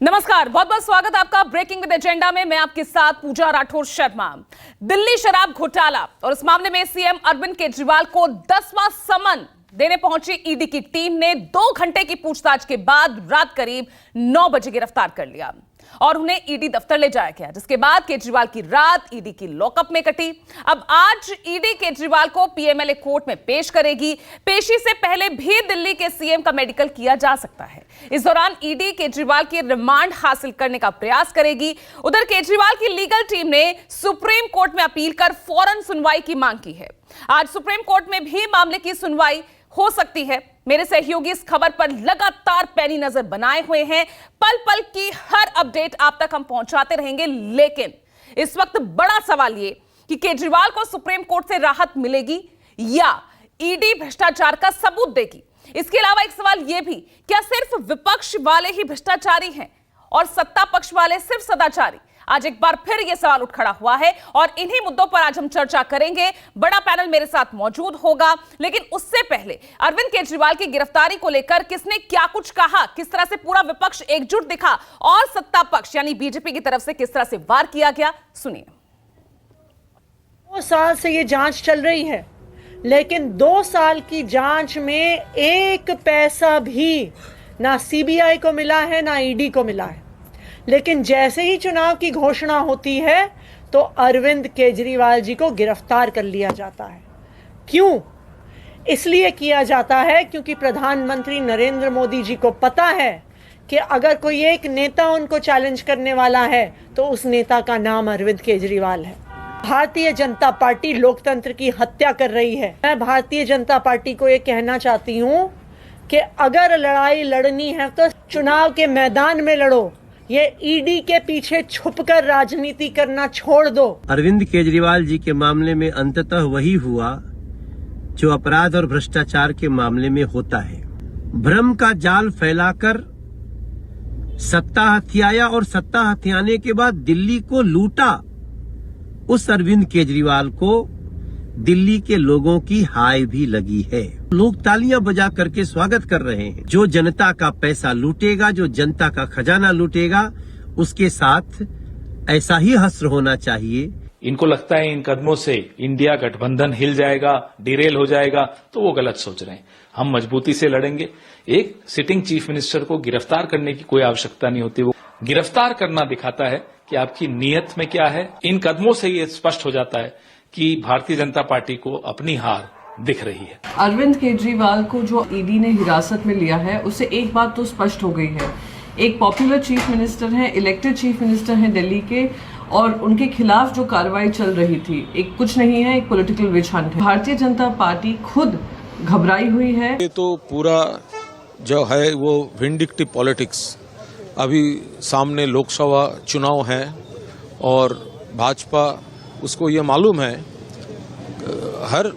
नमस्कार, बहुत बहुत स्वागत आपका ब्रेकिंग विद एजेंडा में। मैं आपके साथ पूजा राठौर शर्मा। दिल्ली शराब घोटाला और इस मामले में सीएम अरविंद केजरीवाल को 10वां समन देने पहुंची ईडी की टीम ने 2 घंटे की पूछताछ के बाद रात करीब 9 बजे गिरफ्तार कर लिया और उन्हें ईडी दफ्तर ले जाया गया, जिसके बाद केजरीवाल की रात ईडी की लॉकअप में कटी। अब आज ईडी केजरीवाल को पीएमएलए कोर्ट में पेश करेगी। पेशी से पहले भी दिल्ली के सीएम का मेडिकल किया जा सकता है। इस दौरान ईडी केजरीवाल की रिमांड हासिल करने का प्रयास करेगी। उधर केजरीवाल की लीगल टीम ने सुप्रीम कोर्ट में अपील कर फौरन सुनवाई की मांग की है। आज सुप्रीम कोर्ट में भी मामले की सुनवाई हो सकती है। मेरे सहयोगी इस खबर पर लगातार पैनी नजर बनाए हुए हैं। पल पल की हर अपडेट आप तक हम पहुंचाते रहेंगे, लेकिन इस वक्त बड़ा सवाल ये कि केजरीवाल को सुप्रीम कोर्ट से राहत मिलेगी या ईडी भ्रष्टाचार का सबूत देगी। इसके अलावा एक सवाल यह भी, क्या सिर्फ विपक्ष वाले ही भ्रष्टाचारी हैं और सत्ता पक्ष वाले सिर्फ सदाचारी? आज एक बार फिर यह सवाल उठ खड़ा हुआ है और इन्हीं मुद्दों पर आज हम चर्चा करेंगे। बड़ा पैनल मेरे साथ मौजूद होगा, लेकिन उससे पहले अरविंद केजरीवाल की गिरफ्तारी को लेकर किसने क्या कुछ कहा, किस तरह से पूरा विपक्ष एकजुट दिखा और सत्ता पक्ष यानी बीजेपी की तरफ से किस तरह से वार किया गया, सुनिए। 2 साल से ये जांच चल रही है, लेकिन 2 साल की जांच में 1 पैसा भी ना सीबीआई को मिला है ना ईडी को मिला है। लेकिन जैसे ही चुनाव की घोषणा होती है तो अरविंद केजरीवाल जी को गिरफ्तार कर लिया जाता है। क्यों? इसलिए किया जाता है क्योंकि प्रधानमंत्री नरेंद्र मोदी जी को पता है कि अगर कोई एक नेता उनको चैलेंज करने वाला है तो उस नेता का नाम अरविंद केजरीवाल है। भारतीय जनता पार्टी लोकतंत्र की हत्या कर रही है। मैं भारतीय जनता पार्टी को ये कहना चाहती हूँ कि अगर लड़ाई लड़नी है तो चुनाव के मैदान में लड़ो। ये ईडी के पीछे छुपकर राजनीति करना छोड़ दो। अरविंद केजरीवाल जी के मामले में अंततः वही हुआ जो अपराध और भ्रष्टाचार के मामले में होता है। भ्रम का जाल फैलाकर सत्ता हथियाया और सत्ता हथियाने के बाद दिल्ली को लूटा। उस अरविंद केजरीवाल को दिल्ली के लोगों की हाय भी लगी है। लोग तालियां बजा करके स्वागत कर रहे हैं। जो जनता का पैसा लूटेगा, जो जनता का खजाना लूटेगा, उसके साथ ऐसा ही हश्र होना चाहिए। इनको लगता है इन कदमों से इंडिया गठबंधन हिल जाएगा, डिरेल हो जाएगा, तो वो गलत सोच रहे हैं। हम मजबूती से लड़ेंगे। एक सिटिंग चीफ मिनिस्टर को गिरफ्तार करने की कोई आवश्यकता नहीं होती। वो गिरफ्तार करना दिखाता है कि आपकी नीयत में क्या है। इन कदमों से ये स्पष्ट हो जाता है कि भारतीय जनता पार्टी को अपनी हार दिख रही है। अरविंद केजरीवाल को जो ईडी ने हिरासत में लिया है, उससे एक बात तो स्पष्ट हो गई है। एक पॉपुलर चीफ मिनिस्टर हैं, इलेक्टेड चीफ मिनिस्टर हैं दिल्ली के, और उनके खिलाफ जो कार्रवाई चल रही थी, एक कुछ नहीं है, एक पॉलिटिकल विच हंट है। भारतीय जनता पार्टी खुद घबराई हुई है। ये तो पूरा जो है वो विंडिक्टिव पॉलिटिक्स। अभी सामने लोकसभा चुनाव है और भाजपा उसको ये मालूम है, हर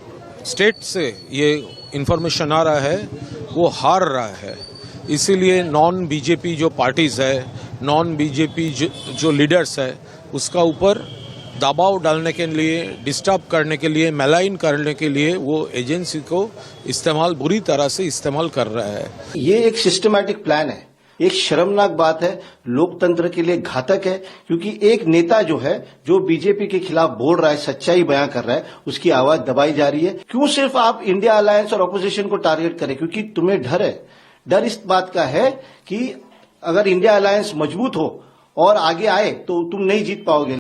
स्टेट से ये इन्फॉर्मेशन आ रहा है वो हार रहा है। इसीलिए नॉन बीजेपी जो पार्टीज है, नॉन बीजेपी जो लीडर्स है, उसका ऊपर दबाव डालने के लिए, डिस्टर्ब करने के लिए, मैलाइन करने के लिए वो एजेंसी को बुरी तरह से इस्तेमाल कर रहा है। ये एक सिस्टमैटिक प्लान है। एक शर्मनाक बात है, लोकतंत्र के लिए घातक है, क्योंकि एक नेता जो है, जो बीजेपी के खिलाफ बोल रहा है, सच्चाई बयां कर रहा है, उसकी आवाज दबाई जा रही है। क्यों सिर्फ आप इंडिया अलायंस और ऑपोजिशन को टारगेट करें? क्योंकि तुम्हें डर है। डर इस बात का है कि अगर इंडिया अलायंस मजबूत हो और आगे आए तो तुम नहीं जीत पाओगे।